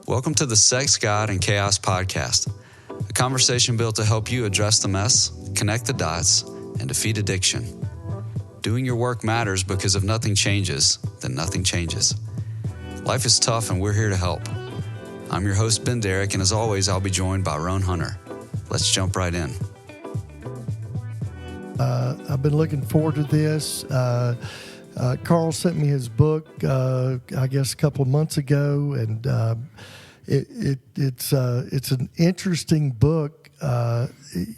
Welcome to the Sex, God, and Chaos podcast, a conversation built to help you address the mess, connect the dots, and defeat addiction. Doing your work matters because if nothing changes, then nothing changes. Life is tough and we're here to help. I'm your host, Ben Derrick, and as always, I'll be joined by Roan Hunter. Let's jump right in. I've been looking forward to this. Carl sent me his book, I guess a couple of months ago, and it's an interesting book. I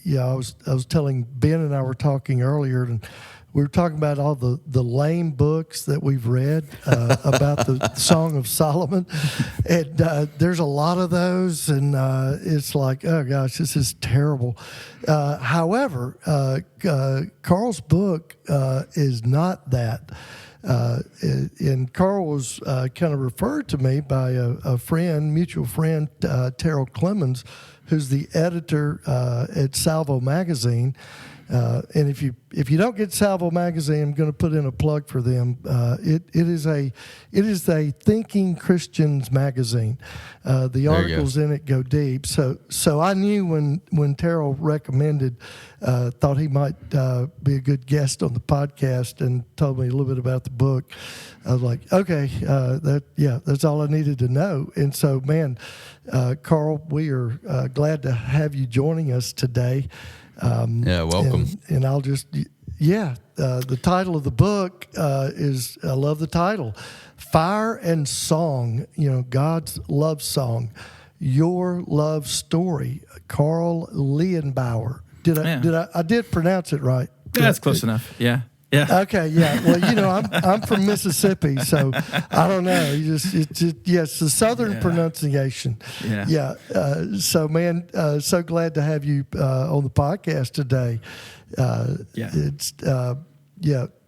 was telling Ben and I were talking earlier, and we were talking about all the lame books that we've read about the Song of Solomon, and there's a lot of those, and it's like, oh gosh, this is terrible. However, Carl's book is not that. And Carl was kind of referred to me by a friend, mutual friend, Terrell Clemens, who's the editor at Salvo Magazine. And if you don't get Salvo Magazine, I'm going to put in a plug for them. It is a thinking Christians magazine. The articles in it go deep. So I knew when Terrell recommended, thought he might be a good guest on the podcast, and told me a little bit about the book. I was like, okay, that's all I needed to know. And so, man, Carl, we are glad to have you joining us today. Welcome. And I'll just, the title of the book is, I love the title, Fire and Song, God's love song, your love story, Carl Leonbauer. I did pronounce it right? That's close enough. Yeah. Okay. Yeah. Well, I'm from Mississippi, so I don't know. It's the Southern pronunciation. Yeah. So, man, so glad to have you on the podcast today. It's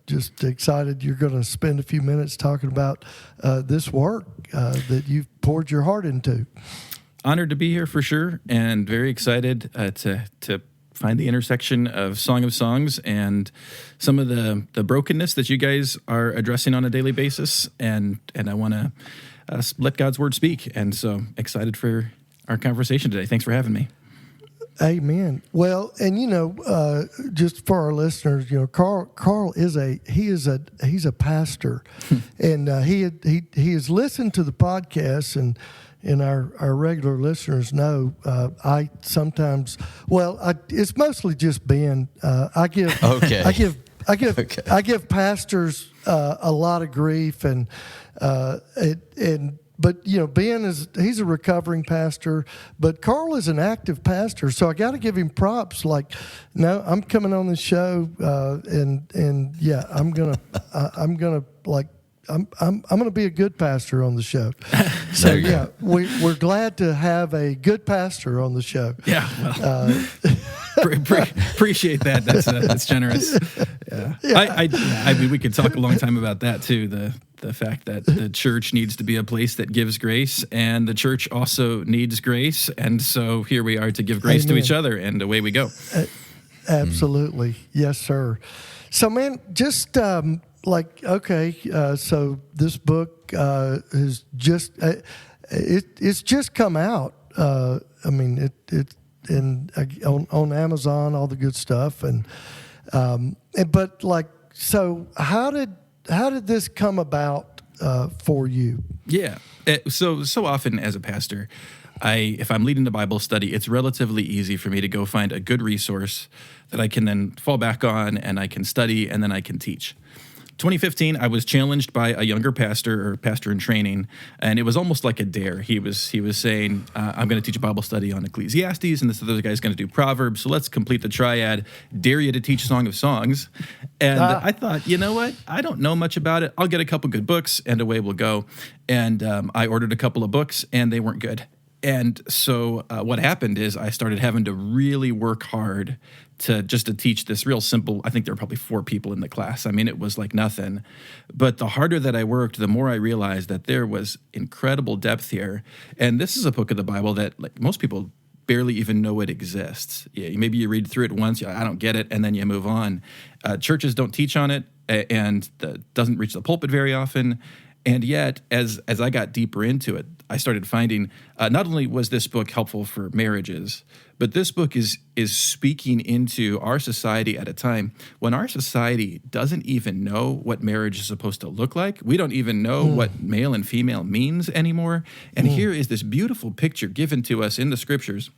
just excited. You're going to spend a few minutes talking about this work that you've poured your heart into. Honored to be here for sure, and very excited to find the intersection of Song of Songs and some of the brokenness that you guys are addressing on a daily basis, and I want to let God's word speak. And so excited for our conversation today. Thanks for having me. Amen. Well, and just for our listeners, Carl is he's a pastor, and he has listened to the podcast, and our regular listeners know I sometimes, it's mostly just Ben. I give pastors a lot of grief, but Ben he's a recovering pastor, but Carl is an active pastor, so I got to give him props. Like, no, I'm coming on the show, I'm going to be a good pastor on the show. So we're glad to have a good pastor on the show. Yeah, well, appreciate that. That's generous. Yeah. I mean, we could talk a long time about that too. The fact that the church needs to be a place that gives grace, and the church also needs grace, and so here we are to give grace to each other, and away we go. Absolutely, yes, sir. So, man, just. So this book is just it's just come out. It's on Amazon, all the good stuff, so how did this come about for you? Yeah, so often as a pastor, if I'm leading the Bible study, it's relatively easy for me to go find a good resource that I can then fall back on, and I can study, and then I can teach. 2015, I was challenged by a younger pastor in training, and it was almost like a dare. He was saying, I'm going to teach a Bible study on Ecclesiastes, and this other guy's going to do Proverbs, so let's complete the triad, dare you to teach Song of Songs. And I thought, you know what? I don't know much about it. I'll get a couple good books, and away we'll go. And I ordered a couple of books, and they weren't good. And so what happened is I started having to really work hard to teach this real simple. I think there were probably 4 people in the class. I mean, it was like nothing. But the harder that I worked, the more I realized that there was incredible depth here. And this is a book of the Bible that most people barely even know it exists. Yeah, maybe you read through it once, I don't get it, and then you move on. Churches don't teach on it, and doesn't reach the pulpit very often. And yet, as I got deeper into it, I started finding not only was this book helpful for marriages, but this book is speaking into our society at a time when our society doesn't even know what marriage is supposed to look like. We don't even know what male and female means anymore. And here is this beautiful picture given to us in the scriptures,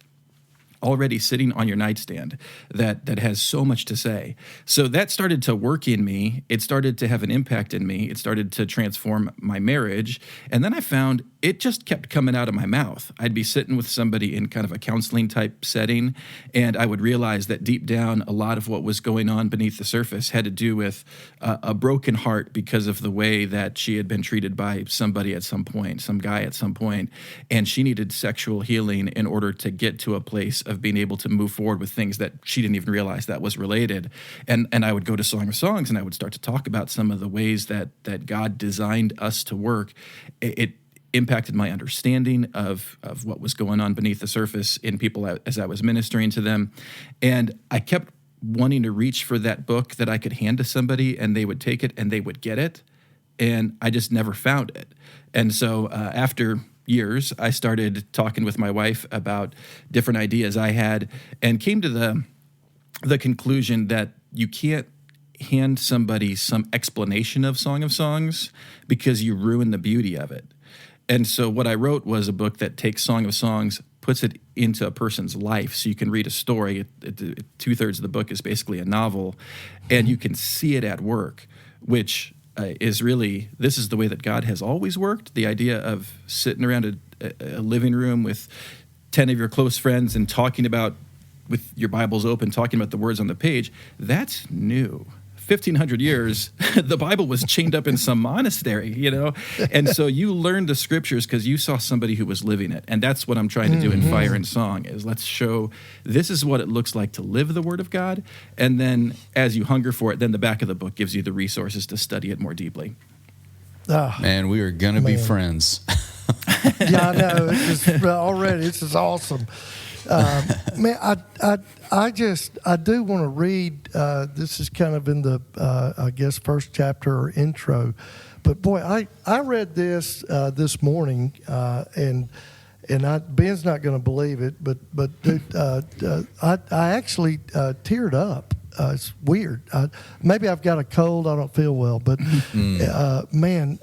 already sitting on your nightstand, that has so much to say. So that started to work in me. It started to have an impact in me. It started to transform my marriage. And then I found it just kept coming out of my mouth. I'd be sitting with somebody in kind of a counseling type setting, and I would realize that deep down, a lot of what was going on beneath the surface had to do with a broken heart because of the way that she had been treated by somebody at some point, some guy at some point, and she needed sexual healing in order to get to a place of being able to move forward with things that she didn't even realize that was related. And I would go to Song of Songs, and I would start to talk about some of the ways that God designed us to work. It impacted my understanding of what was going on beneath the surface in people as I was ministering to them. And I kept wanting to reach for that book that I could hand to somebody, and they would take it and they would get it. And I just never found it. And so after years, I started talking with my wife about different ideas I had, and came to the conclusion that you can't hand somebody some explanation of Song of Songs because you ruin the beauty of it. And so what I wrote was a book that takes Song of Songs, puts it into a person's life, so you can read a story. 2/3 of the book is basically a novel, and you can see it at work, which is really, this is the way that God has always worked. The idea of sitting around a living room with 10 of your close friends and talking about, with your Bibles open, talking about the words on the page, that's new. 1,500 years, the Bible was chained up in some monastery, And so you learned the scriptures because you saw somebody who was living it. And that's what I'm trying to do in Fire and Song, is let's show this is what it looks like to live the Word of God. And then as you hunger for it, then the back of the book gives you the resources to study it more deeply. Man, we are going to be friends. Yeah, I know. It's just already, this is awesome. Man, I do want to read. This is kind of in the, I guess, first chapter or intro. But boy, I read this this morning, and Ben's not going to believe it, but I actually teared up. It's weird. Maybe I've got a cold. I don't feel well, but man,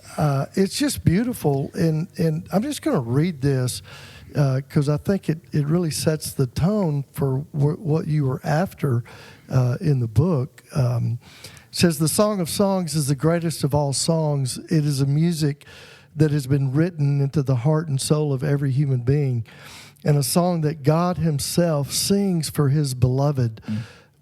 it's just beautiful. And I'm just going to read this. Because I think it really sets the tone for what you were after in the book. It says, the Song of Songs is the greatest of all songs. It is a music that has been written into the heart and soul of every human being, and a song that God himself sings for his beloved.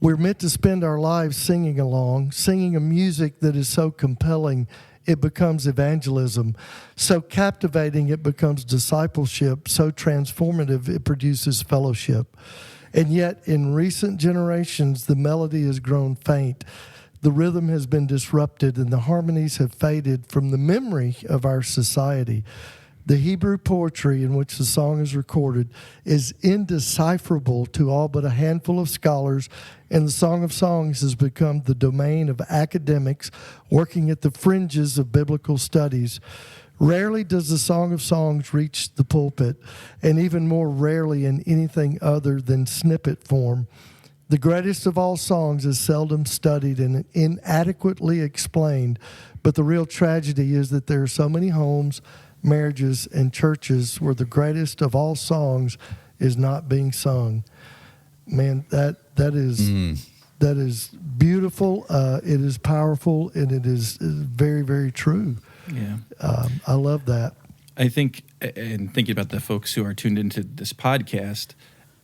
We're meant to spend our lives singing along, singing a music that is so compelling it becomes evangelism, so captivating it becomes discipleship, so transformative it produces fellowship. And yet, in recent generations, the melody has grown faint, the rhythm has been disrupted, and the harmonies have faded from the memory of our society. The Hebrew poetry in which the song is recorded is indecipherable to all but a handful of scholars, and the Song of Songs has become the domain of academics working at the fringes of biblical studies. Rarely does the Song of Songs reach the pulpit, and even more rarely in anything other than snippet form. The greatest of all songs is seldom studied and inadequately explained, but the real tragedy is that there are so many homes, marriages, and churches where the greatest of all songs is not being sung. Man, that is beautiful. It is powerful, and it is very, very true. Yeah, I love that. I think, and thinking about the folks who are tuned into this podcast,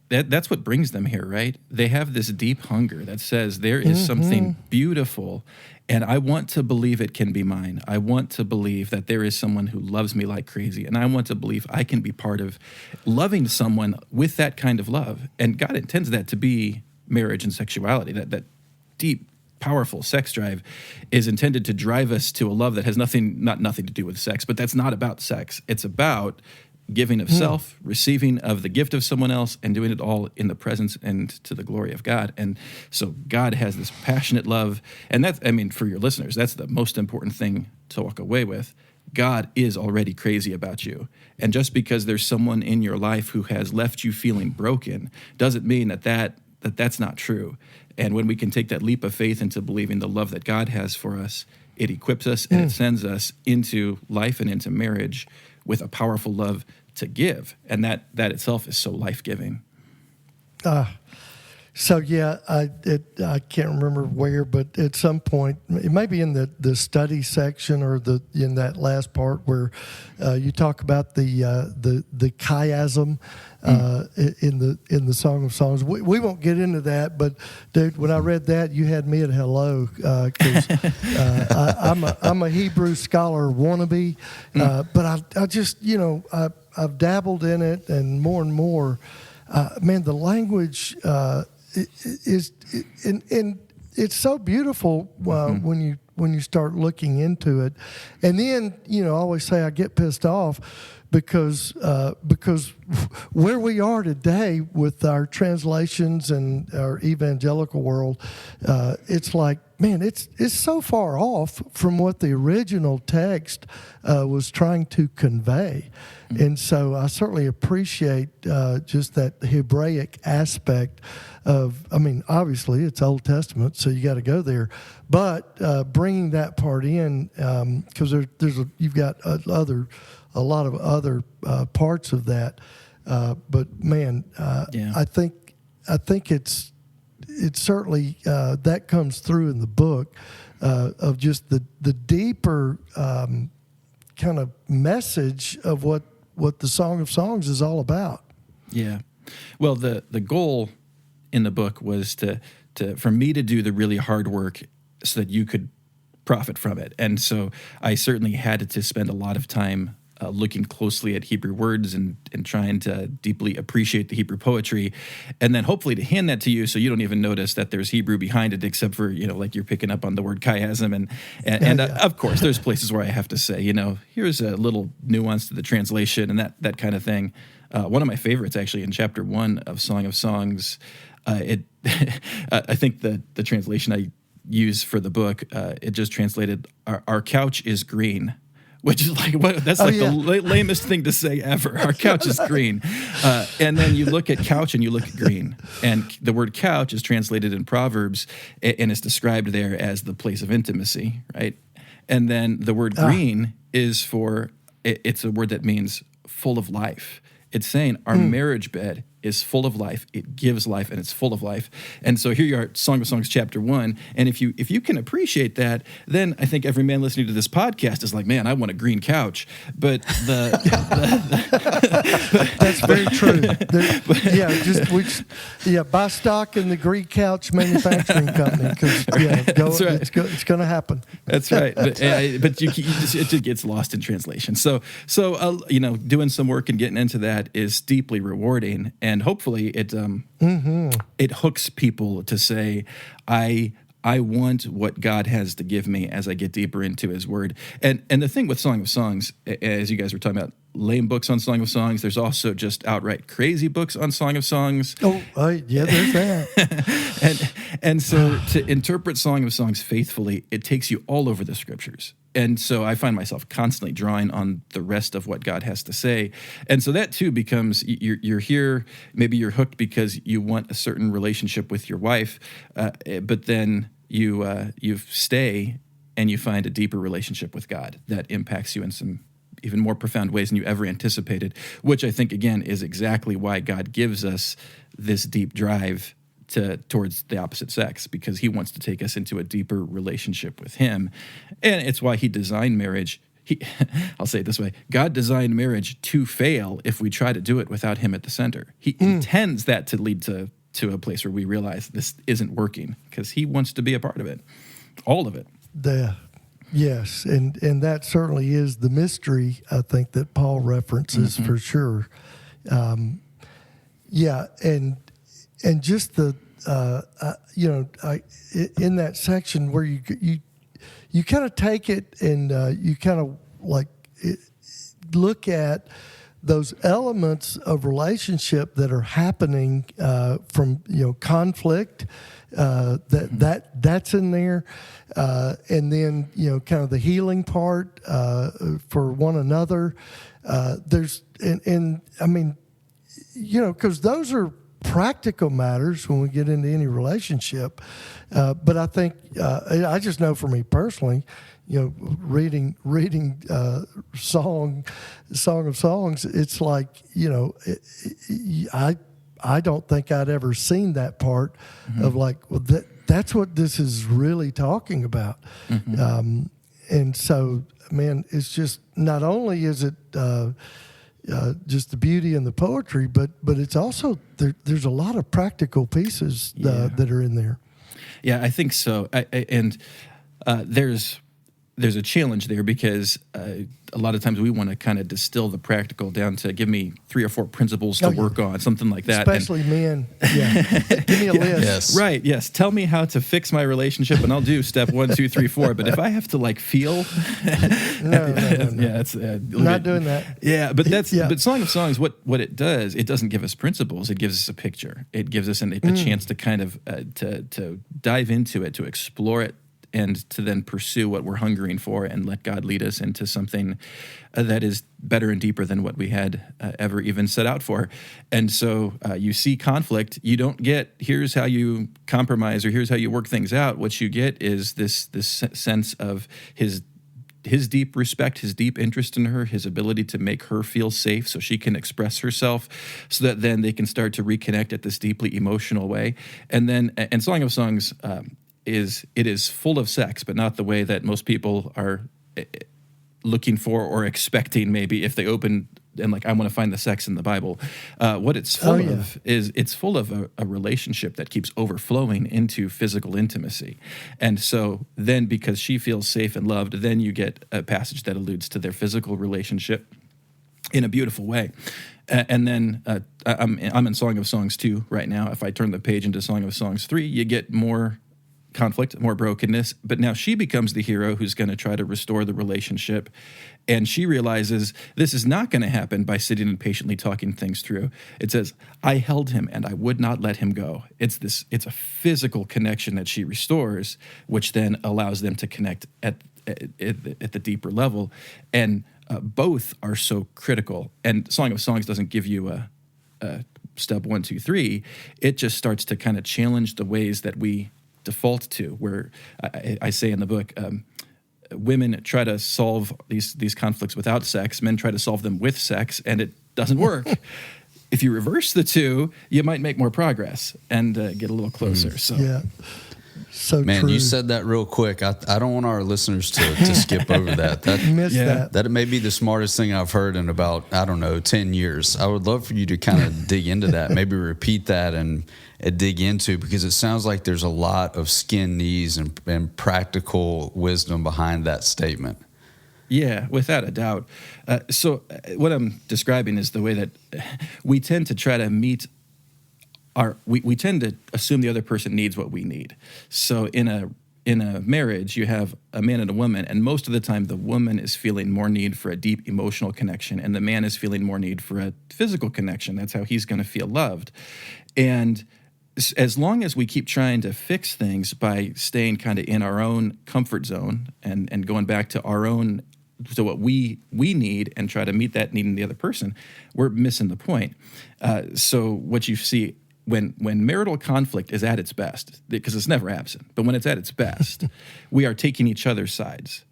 that's what brings them here, right? They have this deep hunger that says there is something beautiful, and I want to believe it can be mine. I want to believe that there is someone who loves me like crazy, and I want to believe I can be part of loving someone with that kind of love. And God intends that to be marriage and sexuality, that deep, powerful sex drive is intended to drive us to a love that has nothing to do with sex, but that's not about sex. It's about giving of self, receiving of the gift of someone else, and doing it all in the presence and to the glory of God. And so God has this passionate love, and that's, I mean, for your listeners, that's the most important thing to walk away with. God is already crazy about you. And just because there's someone in your life who has left you feeling broken doesn't mean that's not true. And when we can take that leap of faith into believing the love that God has for us, it equips us and it sends us into life and into marriage with a powerful love to give. And that itself is so life-giving. So yeah, I can't remember where, but at some point, it may be in the study section or in that last part where you talk about the chiasm in the Song of Songs. We won't get into that, but dude, when I read that, you had me at hello, because I'm a Hebrew scholar wannabe, but I just I've dabbled in it, and more. Man, the language is it's so beautiful when you start looking into it, and then I always say I get pissed off because where we are today with our translations and our evangelical world, it's like, man, it's so far off from what the original text was trying to convey. And so I certainly appreciate just that Hebraic aspect of, obviously it's Old Testament, so you got to go there, but bringing that part in, because you've got a lot of other parts of that, but man, I think it's certainly that comes through in the book of just the deeper kind of message of what the Song of Songs is all about. Yeah. Well, the goal in the book was for me to do the really hard work so that you could profit from it. And so I certainly had to spend a lot of time looking closely at Hebrew words and trying to deeply appreciate the Hebrew poetry, and then hopefully to hand that to you so you don't even notice that there's Hebrew behind it, except for, like you're picking up on the word chiasm. And of course, there's places where I have to say, here's a little nuance to the translation and that kind of thing. One of my favorites, actually, in chapter 1 of Song of Songs, I think the translation I use for the book, it just translated, our couch is green. Which is like, that's the lamest thing to say ever. Our couch is green. And then you look at couch and you look at green. And the word couch is translated in Proverbs and it's described there as the place of intimacy, right? And then the word green it's a word that means full of life. It's saying our marriage bed is full of life. It gives life, and it's full of life. And so here you are, Song of Songs, chapter 1. And if you can appreciate that, then I think every man listening to this podcast is like, man, I want a green couch. But that's very true. Buy stock in the Green Couch Manufacturing Company, because that's right. It's going to happen. That's right. But it just gets lost in translation. So doing some work and getting into that is deeply rewarding. And hopefully it hooks people to say, I want what God has to give me as I get deeper into His Word. And the thing with Song of Songs, as you guys were talking about, lame books on Song of Songs, there's also just outright crazy books on Song of Songs. Oh, yeah, there's that. and so to interpret Song of Songs faithfully, it takes you all over the Scriptures. And so I find myself constantly drawing on the rest of what God has to say. And so that too becomes, you're here, maybe you're hooked because you want a certain relationship with your wife, but then you stay and you find a deeper relationship with God that impacts you in some even more profound ways than you ever anticipated, which I think, again, is exactly why God gives us this deep drive towards the opposite sex, because He wants to take us into a deeper relationship with Him. And it's why He designed marriage. I'll say it this way: God designed marriage to fail if we try to do it without Him at the center. He intends that to lead to a place where we realize this isn't working, because He wants to be a part of it, all of it. Yes, and that certainly is the mystery, I think, that Paul references for sure. And just the in that section where you kind of take it and you kind of like look at those elements of relationship that are happening from conflict, that's in there, and then kind of the healing part for one another. There's and I mean, because those are practical matters when we get into any relationship. But I think I just know for me personally, reading Song of Songs, it's like I don't think I'd ever seen that part of like, well, that's what this is really talking about. And so, man, it's just not only is it just the beauty and the poetry, but it's also there's a lot of practical pieces that are in there. Yeah, I think so. There's a challenge there because a lot of times we want to kind of distill the practical down to give me 3 or 4 principles to work on, something like that. Especially men. Yeah. Give me a list. Yes. Right. Yes. Tell me how to fix my relationship, and I'll do step 1, 2, 3, 4. But if I have to feel, no. yeah, it's not doing that. Yeah, but but Song of Songs, what it does, it doesn't give us principles. It gives us a picture. It gives us a chance to kind of to dive into it, to explore it, and to then pursue what we're hungering for and let God lead us into something that is better and deeper than what we had ever even set out for. And so you see conflict. You don't get, here's how you compromise or here's how you work things out. What you get is this sense of his deep respect, his deep interest in her, his ability to make her feel safe so she can express herself, so that then they can start to reconnect at this deeply emotional way. And Song of Songs is full of sex, but not the way that most people are looking for or expecting. Maybe if they open and like, I want to find the sex in the Bible. What it's full of is it's full of a relationship that keeps overflowing into physical intimacy. And so then, because she feels safe and loved, then you get a passage that alludes to their physical relationship in a beautiful way. And then I'm in Song of Songs 2 right now. If I turn the page into Song of Songs 3, you get more conflict, more brokenness, but now she becomes the hero who's going to try to restore the relationship. And she realizes this is not going to happen by sitting and patiently talking things through. It says, I held him and I would not let him go. It's a physical connection that she restores, which then allows them to connect at the deeper level. And both are so critical. And Song of Songs doesn't give you a step 1, 2, 3. It just starts to kind of challenge the ways that we default to, where I say in the book, women try to solve these conflicts without sex, men try to solve them with sex, and it doesn't work. If you reverse the two, you might make more progress and get a little closer. So yeah, so man, true. you said that real quick. I don't want our listeners to skip over that. That may be the smartest thing I've heard in about, 10 years. I would love for you to kind of dig into that, maybe repeat that and dig into, because it sounds like there's a lot of skin knees and practical wisdom behind that statement. Yeah, without a doubt. So what I'm describing is the way that we tend to try to meet we tend to assume the other person needs what we need. So in a marriage, you have a man and a woman, and most of the time the woman is feeling more need for a deep emotional connection, and the man is feeling more need for a physical connection. That's how he's going to feel loved. And as long as we keep trying to fix things by staying kind of in our own comfort zone and going back to our own, to what we need, and try to meet that need in the other person, we're missing the point. So what you see when marital conflict is at its best, because it's never absent, but when it's at its best, we are taking each other's sides.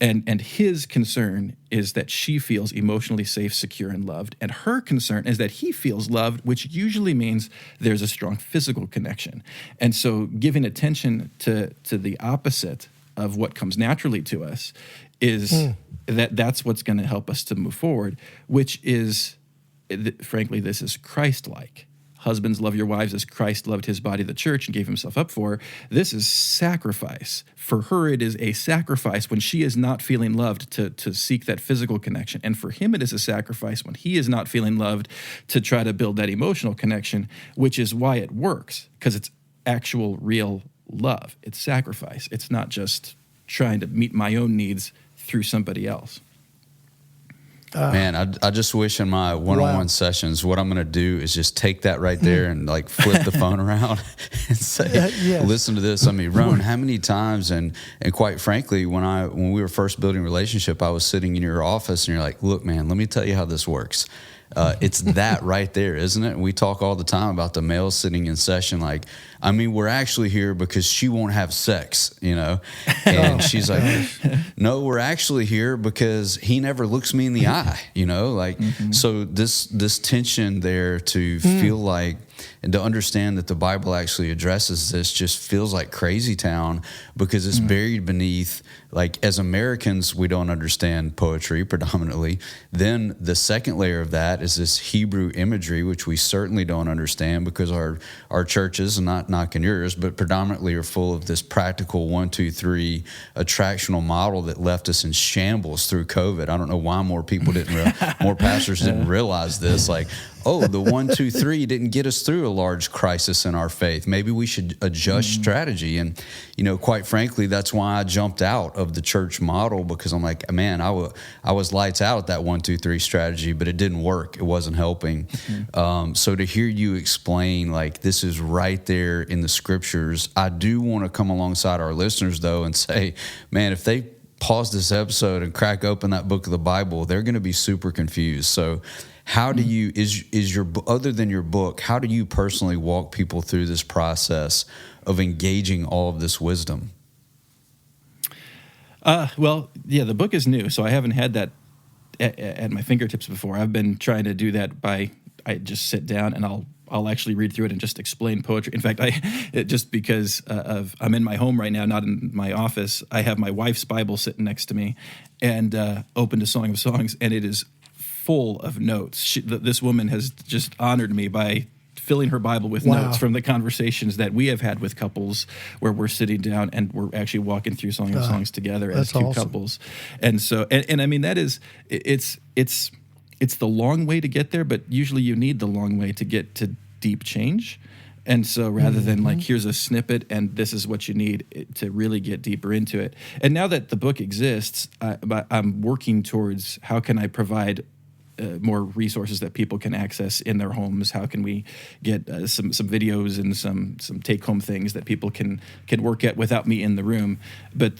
And his concern is that she feels emotionally safe, secure, and loved. And her concern is that he feels loved, which usually means there's a strong physical connection. And so giving attention to the opposite of what comes naturally to us is that's what's going to help us to move forward, which is, frankly, this is Christ-like. Husbands, love your wives as Christ loved his body, the church, and gave himself up for. This is sacrifice. For her, it is a sacrifice when she is not feeling loved to seek that physical connection. And for him, it is a sacrifice when he is not feeling loved to try to build that emotional connection, which is why it works, because it's actual, real love. It's sacrifice. It's not just trying to meet my own needs through somebody else. Man, I just wish in my one-on-one sessions, what I'm going to do is just take that right there and like flip the phone around and say, yes. Listen to this. I mean, Rowan, how many times, and quite frankly, when we were first building a relationship, I was sitting in your office and you're like, look, man, let me tell you how this works. It's that right there, isn't it? We talk all the time about the male sitting in session. Like, I mean, we're actually here because she won't have sex, you know? And she's like, no, we're actually here because he never looks me in the eye, you know? Like, so this tension there to feel like, and to understand that the Bible actually addresses this just feels like crazy town because it's buried beneath, like, as Americans, we don't understand poetry predominantly. Then the second layer of that is this Hebrew imagery, which we certainly don't understand because our churches, and not knocking yours, but predominantly are full of this practical 1, 2, 3 attractional model that left us in shambles through COVID. I don't know why more pastors didn't realize this. Like, oh, the 1, 2, 3 didn't get us through a large crisis in our faith. Maybe we should adjust strategy. And, you know, quite frankly, that's why I jumped out of the church model, because I'm like, man, I was lights out at that 1, 2, 3 strategy, but it didn't work. It wasn't helping. So to hear you explain, like, this is right there in the scriptures, I do want to come alongside our listeners, though, and say, man, if they pause this episode and crack open that book of the Bible, they're going to be super confused. So how do you, other than your book, how do you personally walk people through this process of engaging all of this wisdom? Well, yeah, the book is new, so I haven't had that at my fingertips before. I've been trying to do that I just sit down and I'll actually read through it and just explain poetry. In fact, just because I'm in my home right now, not in my office, I have my wife's Bible sitting next to me and open to Song of Songs, and it is full of notes. This woman has just honored me by filling her Bible with notes from the conversations that we have had with couples where we're sitting down and we're actually walking through Song of Songs together as two couples. And so, and I mean, that is, it's the long way to get there, but usually you need the long way to get to deep change. And so rather than like, here's a snippet and this is what you need to really get deeper into it. And now that the book exists, I'm working towards how can I provide more resources that people can access in their homes. How can we get some videos and some take-home things that people can work at without me in the room? But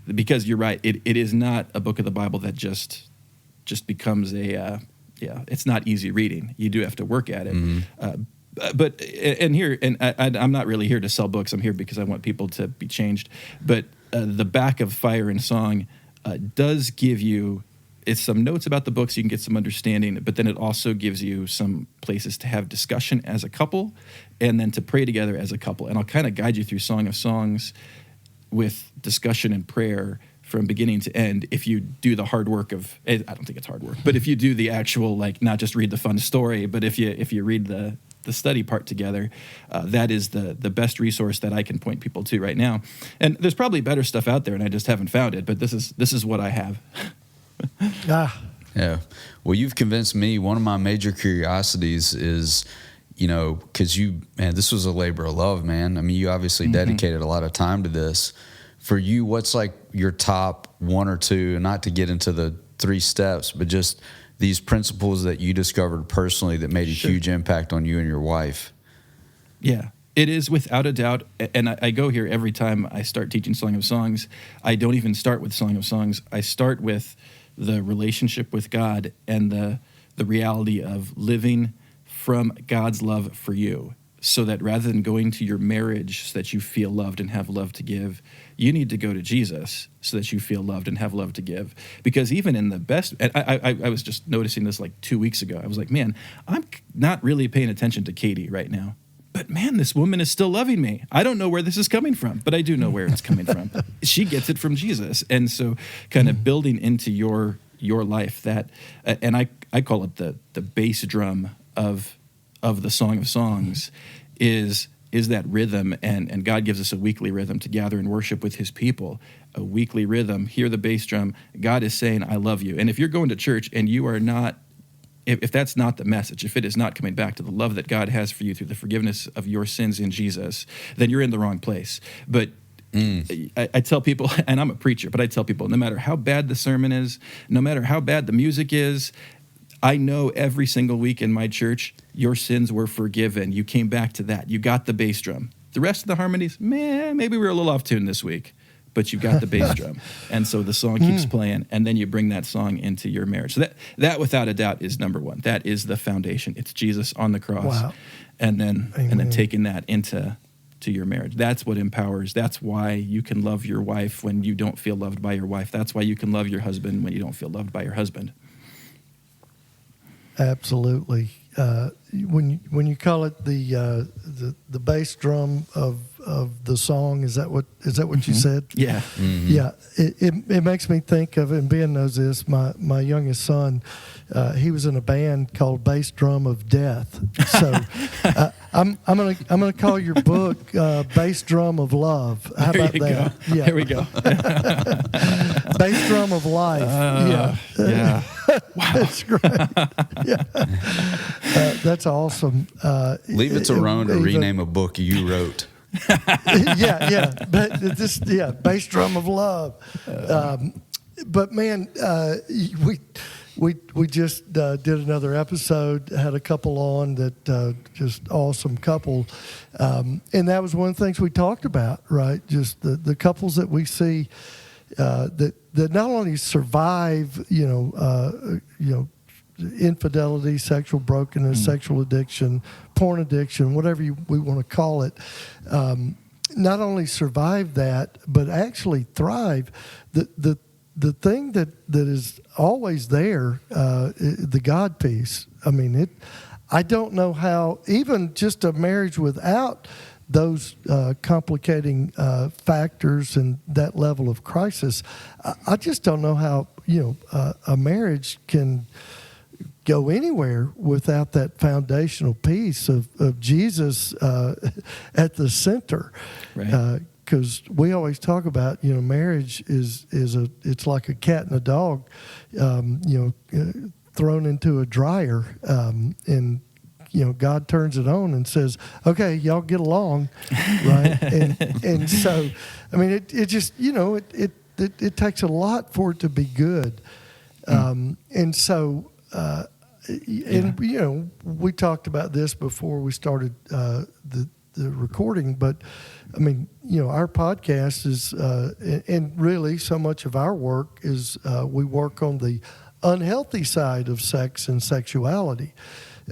because you're right, it is not a book of the Bible that just becomes it's not easy reading. You do have to work at it. But I'm not really here to sell books. I'm here because I want people to be changed. But the back of Fire and Song does give you some notes about the book so you can get some understanding, but then it also gives you some places to have discussion as a couple and then to pray together as a couple. And I'll kind of guide you through Song of Songs with discussion and prayer from beginning to end if you do the hard work of, I don't think it's hard work, but if you do the actual, like, not just read the fun story, but if you read the study part together, that is the best resource that I can point people to right now. And there's probably better stuff out there and I just haven't found it, but this is what I have. Yeah. Well, you've convinced me. One of my major curiosities is, you know, because this was a labor of love, man. I mean, you obviously dedicated a lot of time to this. For you, what's like your top 1 or 2, and not to get into the 3 steps, but just these principles that you discovered personally that made a huge impact on you and your wife? Yeah. It is without a doubt, and I go here every time I start teaching Song of Songs. I don't even start with Song of Songs. I start with the relationship with God and the reality of living from God's love for you, so that rather than going to your marriage so that you feel loved and have love to give, you need to go to Jesus so that you feel loved and have love to give. Because even in the best, and I was just noticing this like 2 weeks ago, I was like, man, I'm not really paying attention to Katie right now. But man, this woman is still loving me. I don't know where this is coming from, but I do know where it's coming from. She gets it from Jesus. And so kind of building into your life that, and I call it the bass drum of the Song of Songs is that rhythm. And God gives us a weekly rhythm to gather and worship with his people, a weekly rhythm. Hear the bass drum. God is saying, I love you. And if you're going to church and you are not, if that's not the message, if it is not coming back to the love that God has for you through the forgiveness of your sins in Jesus, then you're in the wrong place. But I tell people, and I'm a preacher, but I tell people, no matter how bad the sermon is, no matter how bad the music is, I know every single week in my church, your sins were forgiven. You came back to that. You got the bass drum. The rest of the harmonies, maybe we were a little off tune this week, but you got the bass drum. And so the song keeps playing, and then you bring that song into your marriage. So that without a doubt is number one. That is the foundation. It's Jesus on the cross. Wow. And then taking that into your marriage. That's what empowers. That's why you can love your wife when you don't feel loved by your wife. That's why you can love your husband when you don't feel loved by your husband. Absolutely. When you call it the bass drum of the song, is that what you said? Yeah. Mm-hmm. Yeah. It makes me think of, and Ben knows this, my youngest son, he was in a band called Bass Drum of Death. So I'm gonna call your book Bass Drum of Love. How about that? Go. Yeah. There we go. Bass Drum of Life. Yeah. Wow. That's great. Yeah. That's awesome. Leave it to Ron to rename a book you wrote. yeah. Bass Drum of Love. But man, we just did another episode, had a couple on that just awesome couple, and that was one of the things we talked about, right? Just the couples that we see that not only survive, infidelity, sexual brokenness, sexual addiction, porn addiction, whatever we want to call it, not only survive that, but actually thrive. The thing that is always there, the God piece. I mean, I don't know how, even just a marriage without those complicating factors and that level of crisis, I just don't know how a marriage can go anywhere without that foundational piece of Jesus at the center. Right. Because we always talk about, marriage it's like a cat and a dog, thrown into a dryer, and God turns it on and says, "Okay, y'all get along," right? and so, I mean, it just it takes a lot for it to be good, and so. And we talked about this before we started the recording, but I mean, our podcast is, and really so much of our work is we work on the unhealthy side of sex and sexuality,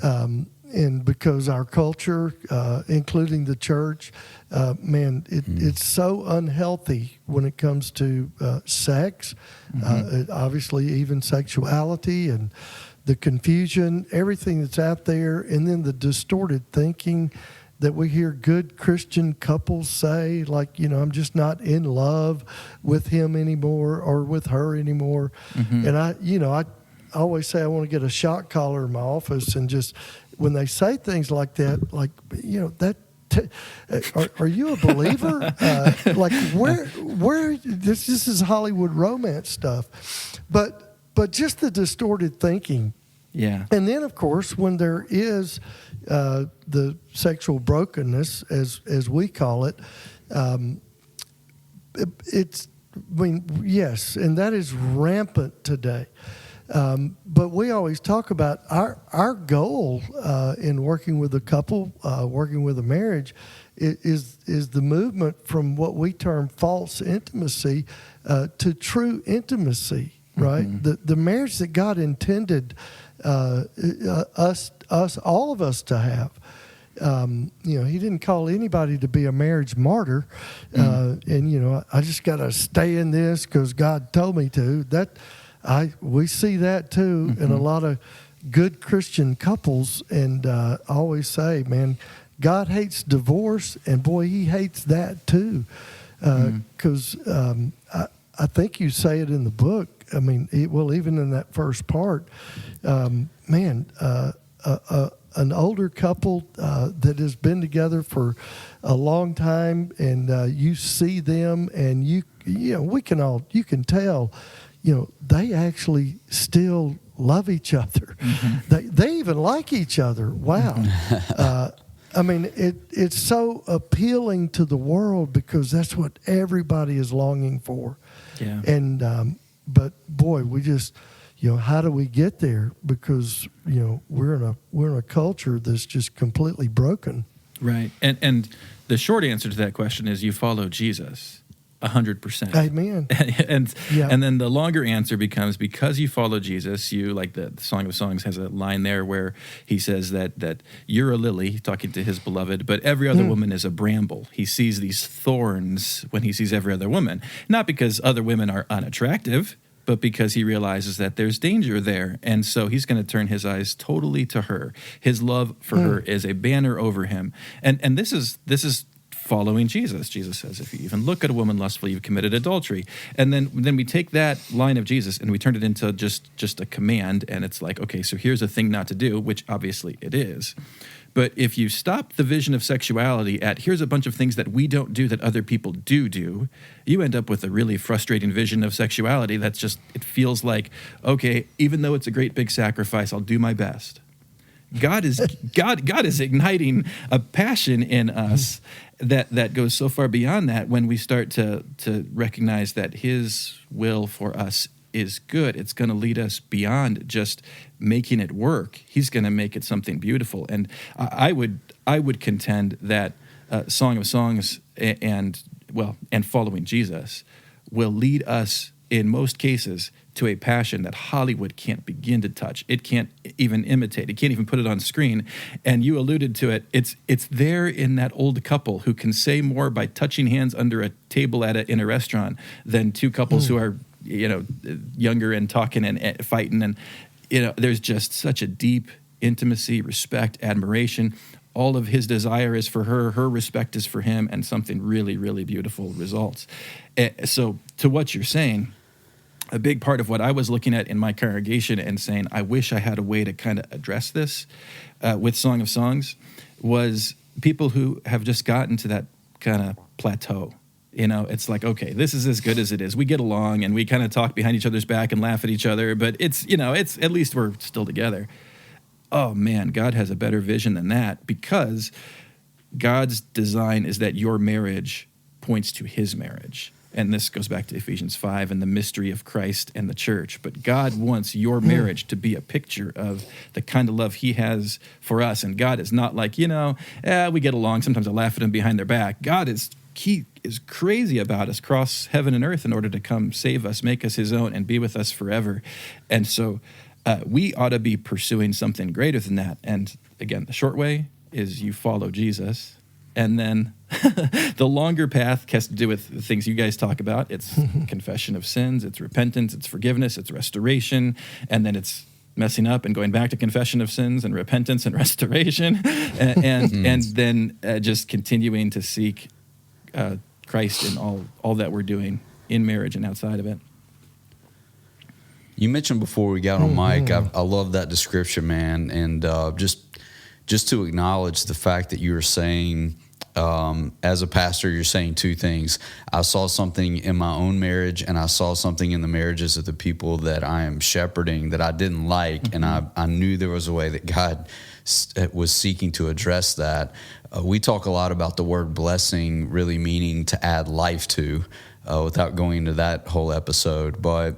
and because our culture, including the church, it's so unhealthy when it comes to sex, obviously even sexuality and the confusion, everything that's out there, and then the distorted thinking that we hear good Christian couples say, like, I'm just not in love with him anymore or with her anymore. And I always say I want to get a shot collar in my office, and just when they say things like that, like, are you a believer? Like, where this is Hollywood romance stuff, but just the distorted thinking. Yeah. And then, of course, when there is the sexual brokenness, as we call it, yes, and that is rampant today. But we always talk about our goal in working with a couple, working with a marriage, is the movement from what we term false intimacy to true intimacy. Right, the marriage that God intended us, all of us to have. He didn't call anybody to be a marriage martyr, and I just got to stay in this because God told me to. We see that too in a lot of good Christian couples, and I always say, man, God hates divorce, and boy, He hates that too, because I think you say it in the book. I mean, even in that first part, an older couple that has been together for a long time, and you see them, and you can tell, they actually still love each other. They even like each other. Wow. I mean, it's so appealing to the world because that's what everybody is longing for. Yeah. And but boy, we just, how do we get there? Because we're in a culture that's just completely broken. Right. And the short answer to that question is you follow Jesus. 100%. Amen. And then the longer answer becomes because you follow Jesus, you, like the Song of Songs has a line there where he says that you're a lily, talking to his beloved, but every other woman is a bramble. He sees these thorns when he sees every other woman, not because other women are unattractive, but because he realizes that there's danger there. And so he's going to turn his eyes totally to her. His love for her is a banner over him. And this is following Jesus. Jesus says, if you even look at a woman lustfully, you've committed adultery. And then we take that line of Jesus and we turn it into just a command. And it's like, okay, so here's a thing not to do, which obviously it is. But if you stop the vision of sexuality at here's a bunch of things that we don't do that other people do, you end up with a really frustrating vision of sexuality that's just, it feels like, okay, even though it's a great big sacrifice, I'll do my best. God is igniting a passion in us that goes so far beyond that when we start to recognize that his will for us is good. It's going to lead us beyond just making it work. He's going to make it something beautiful. And I would contend that Song of Songs and following Jesus will lead us in most cases to a passion that Hollywood can't begin to touch. It can't even imitate. It can't even put it on screen. And you alluded to it. It's there in that old couple who can say more by touching hands under a table in a restaurant than two couples who are younger and talking and fighting. And there's just such a deep intimacy, respect, admiration. All of his desire is for her. Her respect is for him, and something really, really beautiful results. So to what you're saying, a big part of what I was looking at in my congregation and saying, I wish I had a way to kind of address this with Song of Songs, was people who have just gotten to that kind of plateau. It's like, okay, this is as good as it is. We get along and we kind of talk behind each other's back and laugh at each other, but it's at least we're still together. Oh man, God has a better vision than that, because God's design is that your marriage points to his marriage. And this goes back to Ephesians 5 and the mystery of Christ and the church. But God wants your marriage to be a picture of the kind of love he has for us. And God is not like, we get along. Sometimes I laugh at him behind their back. He is crazy about us, cross heaven and earth in order to come save us, make us his own, and be with us forever. And so we ought to be pursuing something greater than that. And again, the short way is you follow Jesus. And then the longer path has to do with the things you guys talk about. It's confession of sins, it's repentance, it's forgiveness, it's restoration, and then it's messing up and going back to confession of sins and repentance and restoration, and then just continuing to seek Christ in all that we're doing in marriage and outside of it. You mentioned before we got on mic, I love that description, man, and just to acknowledge the fact that you were saying, as a pastor, you're saying two things. I saw something in my own marriage, and I saw something in the marriages of the people that I am shepherding that I didn't like, and I knew there was a way that God was seeking to address that. We talk a lot about the word blessing really meaning to add life to, without going into that whole episode, but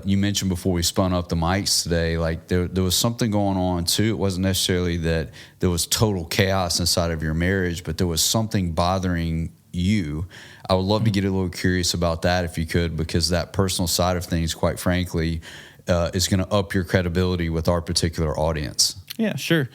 you mentioned before we spun up the mics today, like there was something going on too. It wasn't necessarily that there was total chaos inside of your marriage, but there was something bothering you. I would love to get a little curious about that if you could, because that personal side of things, quite frankly, is going to up your credibility with our particular audience. Yeah, sure.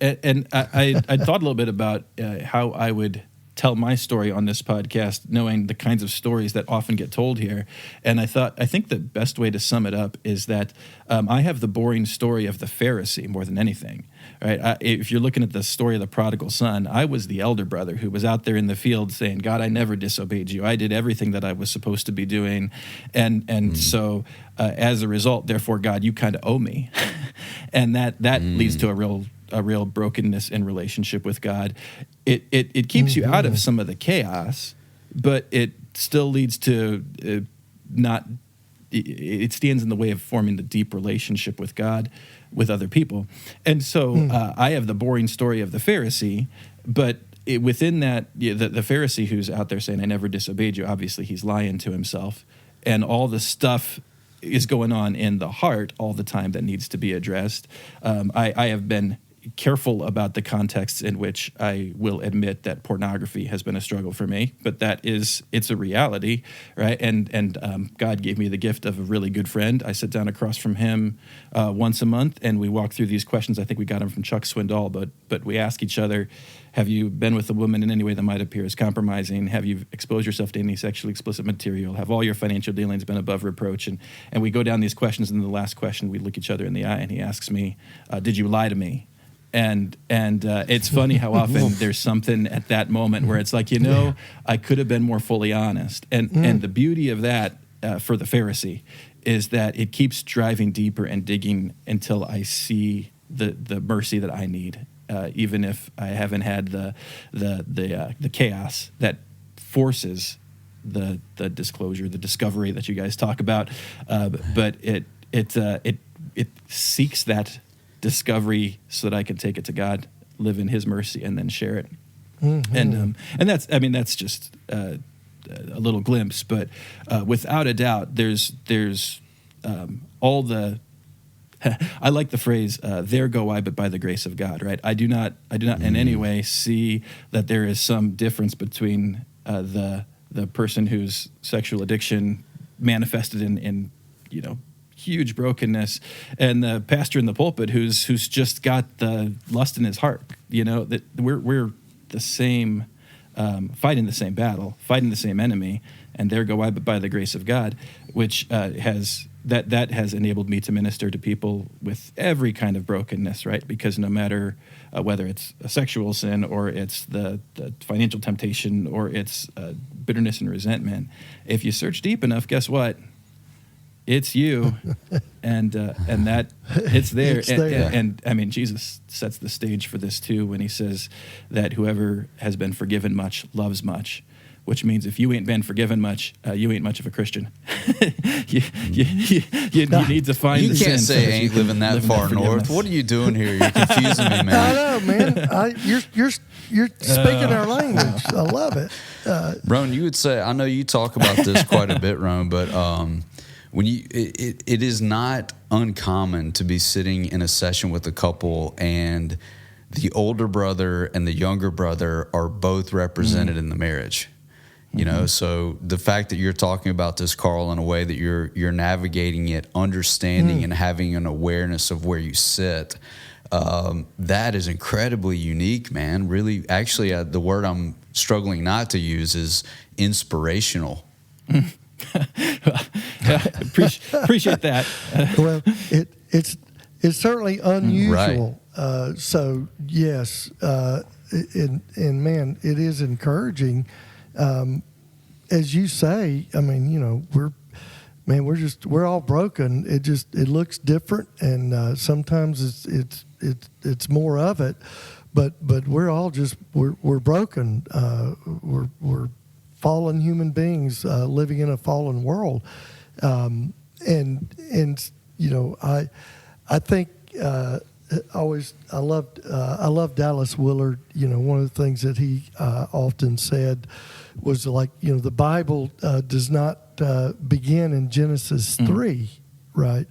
And I thought a little bit about how I would tell my story on this podcast, knowing the kinds of stories that often get told here. And I think the best way to sum it up is that I have the boring story of the Pharisee more than anything. Right? If you're looking at the story of the prodigal son, I was the elder brother who was out there in the field saying, God, I never disobeyed you. I did everything that I was supposed to be doing. And so as a result, therefore, God, you kind of owe me. And that leads to a real brokenness in relationship with God. It keeps you out of some of the chaos, but it still leads to not it stands in the way of forming the deep relationship with God, with other people. And so I have the boring story of the Pharisee, but within that, the Pharisee who's out there saying, I never disobeyed you, obviously he's lying to himself. And all the stuff is going on in the heart all the time that needs to be addressed. I have been careful about the contexts in which I will admit that pornography has been a struggle for me, but it's a reality, right? And God gave me the gift of a really good friend. I sit down across from him once a month, and we walk through these questions. I think we got them from Chuck Swindoll, but we ask each other, have you been with a woman in any way that might appear as compromising? Have you exposed yourself to any sexually explicit material? Have all your financial dealings been above reproach? And we go down these questions, and the last question, we look each other in the eye, and he asks me, did you lie to me? And it's funny how often there's something at that moment where it's like, I could have been more fully honest. And the beauty of that for the Pharisee is that it keeps driving deeper and digging until I see the mercy that I need, even if I haven't had the chaos that forces the disclosure, the discovery that you guys talk about. But it seeks that discovery so that I can take it to God, live in His mercy, and then share it. And that's just a little glimpse, but without a doubt, there's all the. I like the phrase "there go I, but by the grace of God." Right? I do not in any way see that there is some difference between the person whose sexual addiction manifested in huge brokenness, and the pastor in the pulpit who's just got the lust in his heart. That we're the same, fighting the same battle, fighting the same enemy, and there go I, but by the grace of God, which has enabled me to minister to people with every kind of brokenness, right? Because no matter whether it's a sexual sin or it's the financial temptation or it's bitterness and resentment, if you search deep enough, guess what? It's you, and that it's there. And I mean, Jesus sets the stage for this too when he says that whoever has been forgiven much loves much, which means if you ain't been forgiven much, you ain't much of a Christian. you need to find. You the can't sense say ain't living that far north. What are you doing here? You're confusing me, man. I know, man. You're speaking our language. I love it. Roan, you would say, I know you talk about this quite a bit, Roan, but when it is not uncommon to be sitting in a session with a couple and the older brother and the younger brother are both represented in the marriage. So the fact that you're talking about this, Carl, in a way that you're navigating it, understanding and having an awareness of where you sit, that is incredibly unique, man. Really, actually, the word I'm struggling not to use is inspirational. Appreciate that. Well, it's certainly unusual. Right. So yes, and man, it is encouraging. As you say, I mean, we're all broken. It looks different, and sometimes it's more of it, but we're all we're broken. We're fallen human beings living in a fallen world, and I think I loved Dallas Willard. One of the things that he often said was like, the Bible does not begin in Genesis 3, right?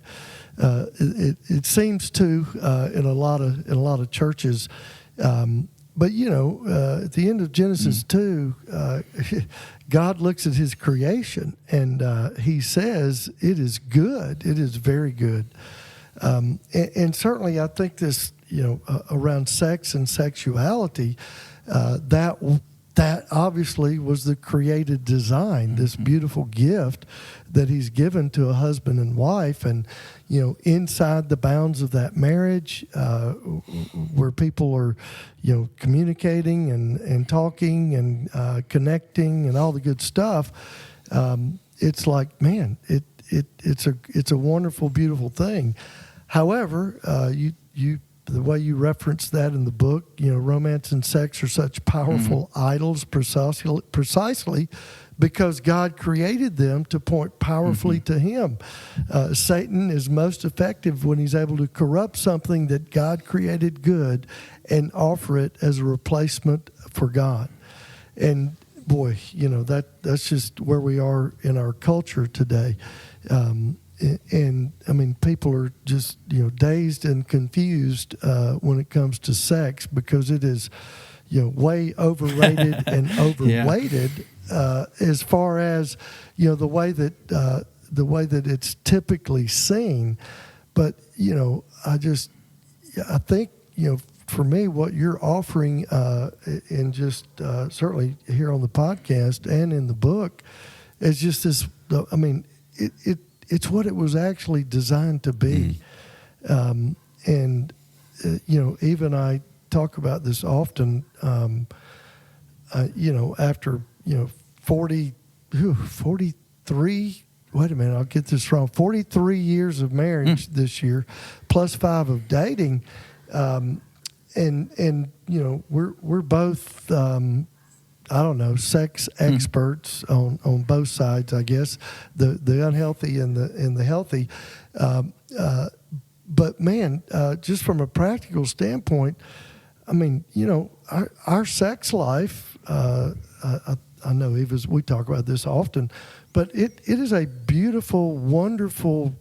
It seems to in a lot of churches. But, at the end of Genesis 2, God looks at his creation and he says, it is good. It is very good. And certainly I think this, around sex and sexuality, that obviously was the created design, this beautiful gift that he's given to a husband and wife. And, inside the bounds of that marriage, where people are, communicating and talking and connecting and all the good stuff, it's like, man, it's a wonderful, beautiful thing. However, the way you reference that in the book, romance and sex are such powerful idols precisely because God created them to point powerfully to Him. Satan is most effective when he's able to corrupt something that God created good and offer it as a replacement for God. And boy, that's just where we are in our culture today. And I mean, people are just, dazed and confused when it comes to sex, because it is, way overrated and overweighted as far as, the way that it's typically seen. But, I think, for me, what you're offering, and just certainly here on the podcast and in the book, is just this. I mean, it's what it was actually designed to be, and even I talk about this often. After 43. Wait a minute, I'll get this wrong. 43 years of marriage this year, plus 5 of dating. And we're both sex experts on both sides, I guess, the unhealthy and the healthy. But man, just from a practical standpoint, I mean, our sex life. I know Eva's. We talk about this often, but it is a beautiful, wonderful.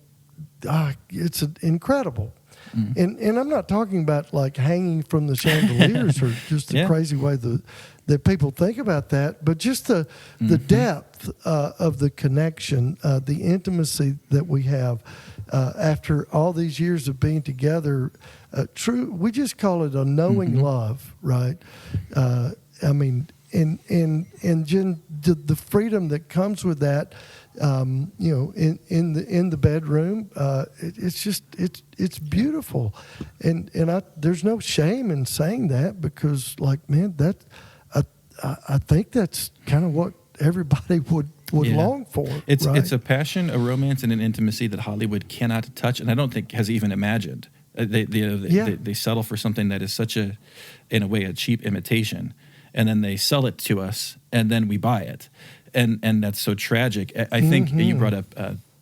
It's incredible. And I'm not talking about like hanging from the chandeliers or just the crazy way that people think about that, but just the depth of the connection, the intimacy that we have after all these years of being together. We just call it a knowing love, right? I mean, and Jen, the freedom that comes with that. In the bedroom, it's beautiful, and there's no shame in saying that, because I think that's kind of what everybody would long for. It's right? It's a passion, a romance, and an intimacy that Hollywood cannot touch, and I don't think has even imagined. They settle for something that is such in a way, a cheap imitation, and then they sell it to us, and then we buy it. And that's so tragic. I think you brought up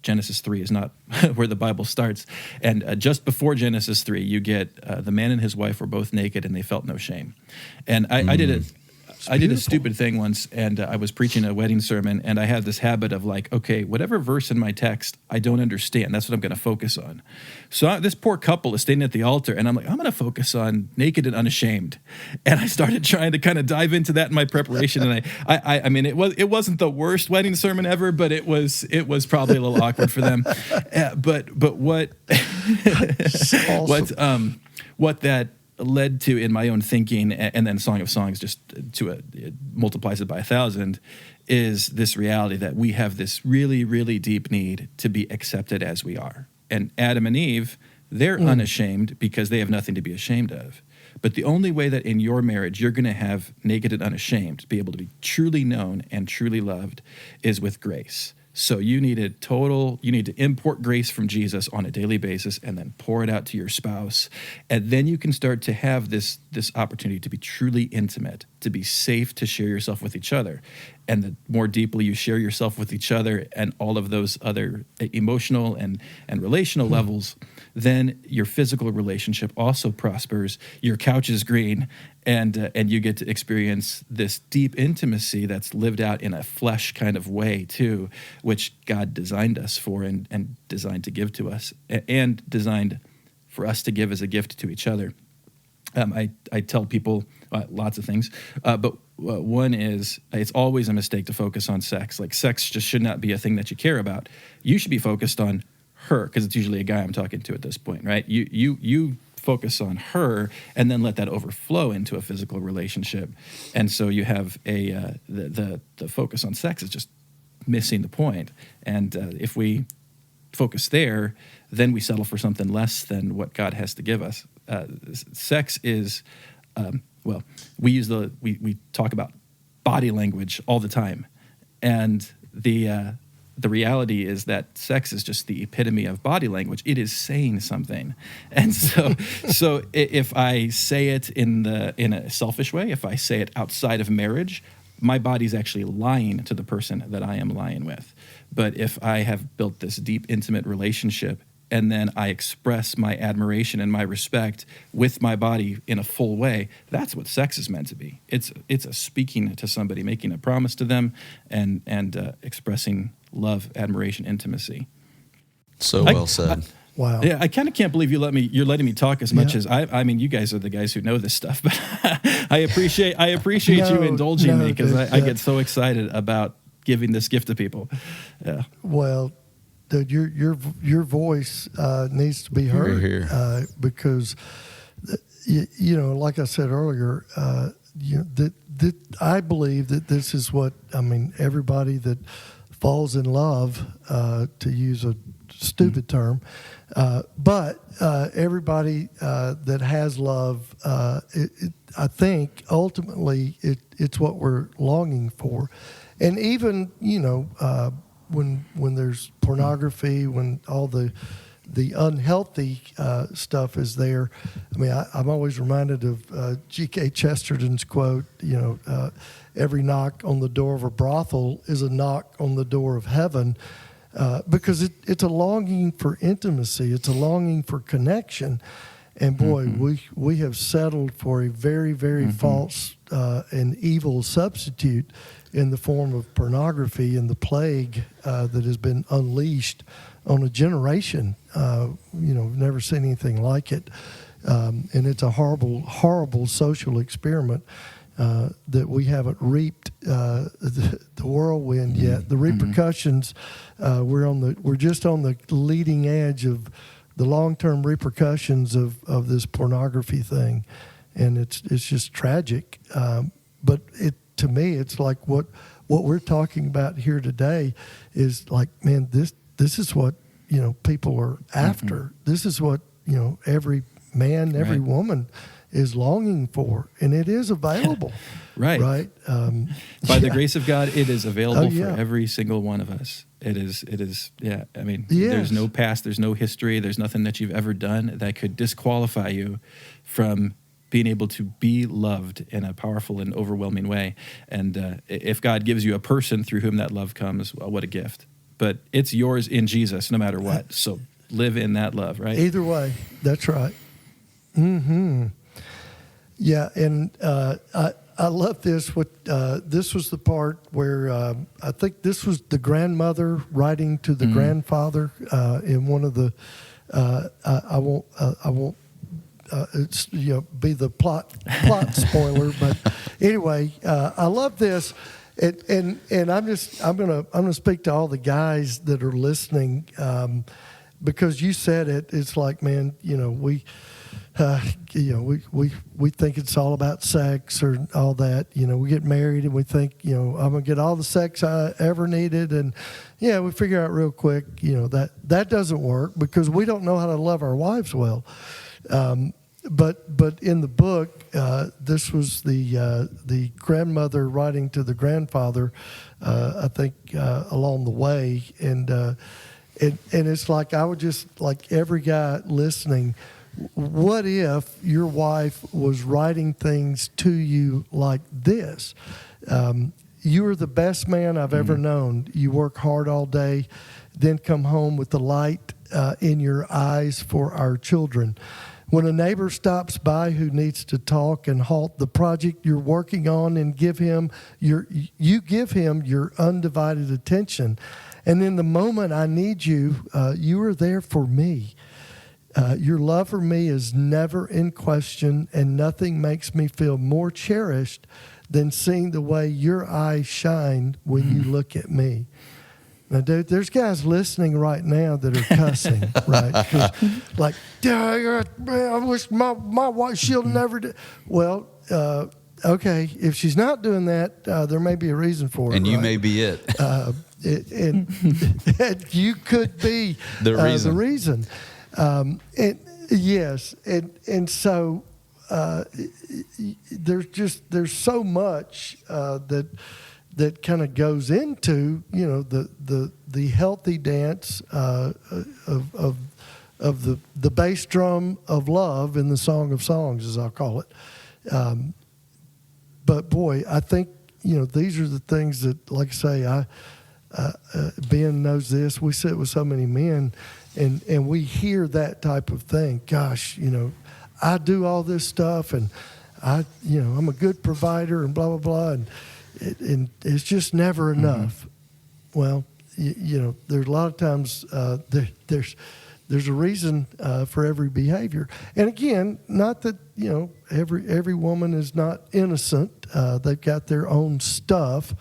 Genesis 3 is not where the Bible starts. And just before Genesis 3, you get the man and his wife were both naked and they felt no shame. And I did it. I did a stupid thing once, and I was preaching a wedding sermon, and I had this habit of like, okay, whatever verse in my text I don't understand, that's what I'm going to focus on. So this poor couple is standing at the altar, and I'm like, I'm going to focus on naked and unashamed. And I started trying to kind of dive into that in my preparation, and I mean, it wasn't the worst wedding sermon ever, but it was probably a little awkward for them. But what awesome. What that led to in my own thinking, and then Song of Songs just it multiplies it by 1,000, is this reality that we have this really, really deep need to be accepted as we are. And Adam and Eve, they're unashamed because they have nothing to be ashamed of. But the only way that in your marriage you're going to have naked and unashamed, be able to be truly known and truly loved, is with grace. So you need to import grace from Jesus on a daily basis and then pour it out to your spouse. And then you can start to have this opportunity to be truly intimate, to be safe to share yourself with each other. And the more deeply you share yourself with each other and all of those other emotional and relational levels, then your physical relationship also prospers. Your couch is green, and you get to experience this deep intimacy that's lived out in a flesh kind of way too, which God designed us for and designed to give to us, and designed for us to give as a gift to each other. I tell people lots of things, but one is it's always a mistake to focus on sex. Like, sex just should not be a thing that you care about. You should be focused on her, because it's usually a guy I'm talking to at this point, right? You focus on her, and then let that overflow into a physical relationship. And so you have the focus on sex is just missing the point. And if we focus there, then we settle for something less than what God has to give us. Sex is, we talk about body language all the time, and the reality is that sex is just the epitome of body language. It is saying something. And so if I say it in a selfish way, if I say it outside of marriage, my body's actually lying to the person that I am lying with. But if I have built this deep, intimate relationship, and then I express my admiration and my respect with my body in a full way, that's what sex is meant to be. It's a speaking to somebody, making a promise to them, and expressing love, admiration, intimacy. So well said. Wow. Yeah, I kind of can't believe you're letting me talk as much as I mean, you guys are the guys who know this stuff, but I appreciate you indulging me, because I get so excited about giving this gift to people. Yeah. Well, dude, your voice needs to be heard because you know, like I said earlier, that I believe that this is what, I mean, everybody that falls in love, to use a stupid term, but everybody that has love, I think ultimately it's what we're longing for. And even, you know, when there's pornography, when all the unhealthy stuff is there, I mean, I'm always reminded of G.K. Chesterton's quote, you know, every knock on the door of a brothel is a knock on the door of heaven, because it's a longing for intimacy. It's a longing for connection. And boy, we have settled for a very, very false and evil substitute in the form of pornography and the plague that has been unleashed on a generation. You know, we've never seen anything like it. And it's a horrible, horrible social experiment that we haven't reaped the whirlwind yet. The repercussions, we're just on the leading edge of the long-term repercussions of this pornography thing, and it's just tragic. But to me, it's like what we're talking about here today is like, man, this is what, you know, people are after. This is what, you know, every man, every woman is longing for, and it is available. Right. By the grace of God, it is available for every single one of us. It is. Yeah. I mean, there's no past, there's no history, there's nothing that you've ever done that could disqualify you from being able to be loved in a powerful and overwhelming way. And if God gives you a person through whom that love comes, well, what a gift. But it's yours in Jesus, no matter what. So live in that love, right? Either way, that's right. Yeah, and I love this. This was the part where I think this was the grandmother writing to the grandfather in one of the. I won't. It's, you know, be the plot spoiler, but anyway, I love this, and I'm gonna speak to all the guys that are listening, because you said it. It's like, man, you know, we think it's all about sex or all that. You know, we get married and we think, you know, I'm gonna get all the sex I ever needed, and we figure out real quick, you know, that doesn't work because we don't know how to love our wives well. But in the book, this was the grandmother writing to the grandfather, I think, along the way, and it's like, I would just, like every guy listening, what if your wife was writing things to you like this? You are the best man I've ever known. You work hard all day, then come home with the light in your eyes for our children. When a neighbor stops by who needs to talk and halt the project you're working on and give him your undivided attention. And in the moment I need you, you are there for me. Your love for me is never in question, and nothing makes me feel more cherished than seeing the way your eyes shine when you look at me. Now, dude, there's guys listening right now that are cussing, right? Like, I wish my wife, she'll never do. Well, okay, if she's not doing that, there may be a reason for it. And you may be it. And you could be the reason. And so there's so much that kind of goes into, you know, the healthy dance of the bass drum of love in the Song of Songs, as I'll call it. But boy, I think these are the things that, like I say, Ben knows this. We sit with so many men, and we hear that type of thing. Gosh, I do all this stuff, and I'm a good provider, and blah blah blah, and it's just never enough. Well, there's a lot of times there's a reason for every behavior, and again, not that every woman is not innocent. They've got their own stuff.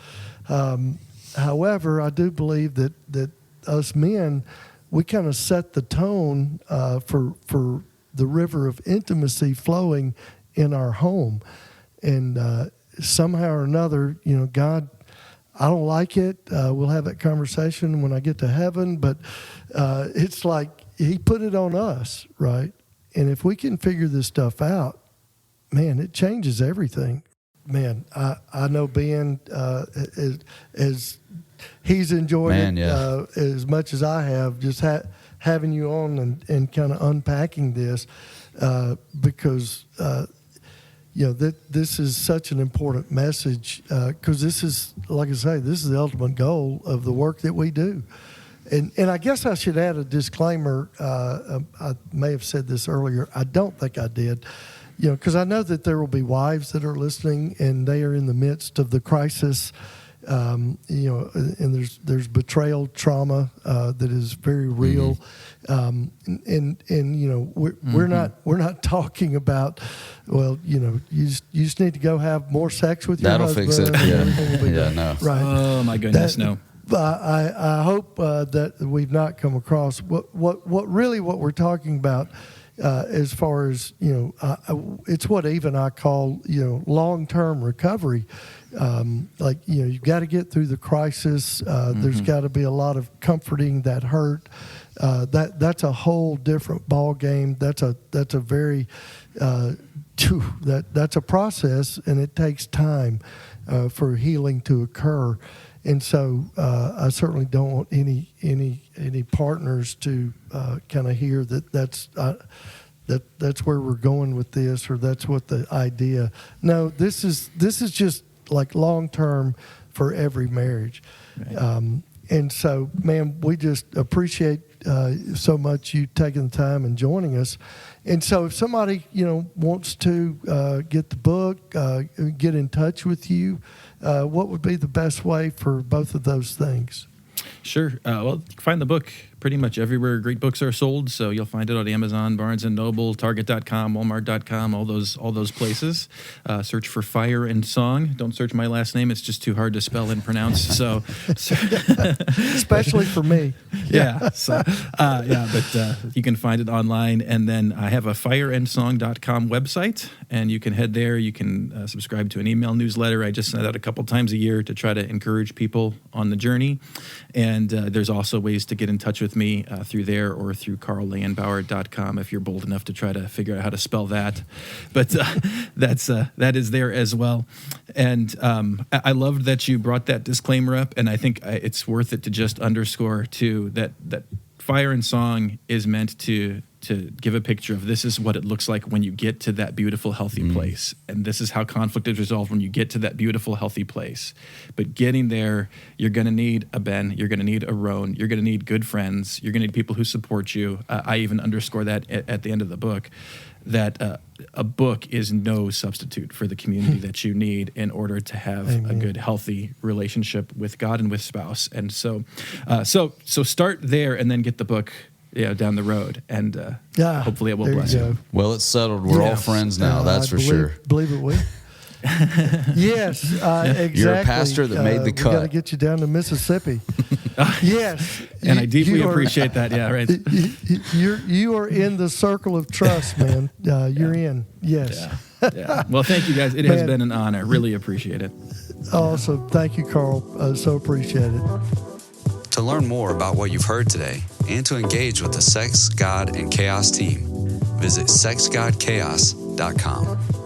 However, I do believe that us men, we kind of set the tone for the river of intimacy flowing in our home, and somehow or another, God, I don't like it. We'll have that conversation when I get to heaven, but it's like He put it on us, right? And if we can figure this stuff out, man, it changes everything. Man, I know Ben, as he's enjoyed it as much as I have, just having you on and kind of unpacking this, because this is such an important message, because this is, like I say, this is the ultimate goal of the work that we do. And I guess I should add a disclaimer. I may have said this earlier. I don't think I did. Because I know that there will be wives that are listening, and they are in the midst of the crisis. And there's betrayal trauma that is very real. We're not talking about, well, you just need to go have more sex with your husband. That'll fix it. Yeah, no. Right. Oh my goodness, no. I hope that we've not come across what we're talking about. As far as it's what even I call long-term recovery. You've got to get through the crisis. There's got to be a lot of comforting that hurt. That's a whole different ball game. That's a very that's a process, and it takes time for healing to occur. And so I certainly don't want any partners to kind of hear that's where we're going with this, or that's what the idea. No, this is just like long term for every marriage. Right. And so, man, we just appreciate so much you taking the time and joining us. And so if somebody, wants to get the book, get in touch with you, what would be the best way for both of those things? Sure. Well, you can find the book pretty much everywhere great books are sold. So you'll find it on Amazon, Barnes & Noble, Target.com, Walmart.com, all those places. Search for Fire and Song. Don't search my last name. It's just too hard to spell and pronounce. So, especially for me. Yeah. But you can find it online. And then I have a fireandsong.com website, and you can head there. You can subscribe to an email newsletter. I just send out a couple times a year to try to encourage people on the journey. And there's also ways to get in touch with me through there, or through carlleyenbauer.com if you're bold enough to try to figure out how to spell that. But that is there as well. And I loved that you brought that disclaimer up, and I think it's worth it to just underscore too that Fire and Song is meant to give a picture of this is what it looks like when you get to that beautiful, healthy place. And this is how conflict is resolved when you get to that beautiful, healthy place. But getting there, you're going to need a Ben, you're going to need a Roan, you're going to need good friends, you're going to need people who support you. I even underscore that at the end of the book, that a book is no substitute for the community that you need in order to have a good, healthy relationship with God and with spouse. And so start there and then get the book down the road, and hopefully it will bless you. Well, it's settled. We're all friends now, that's for sure. Believe it, we. Yes, exactly. You're a pastor that made the cut. We got to get you down to Mississippi. Yes, and I deeply appreciate that. Yeah, right. You are in the circle of trust, man. You're in. Yes. Yeah. Well, thank you guys. It has been an honor. Really appreciate it. Awesome. Thank you, Carl. So appreciate it. To learn more about what you've heard today and to engage with the Sex, God, and Chaos team, visit sexgodchaos.com.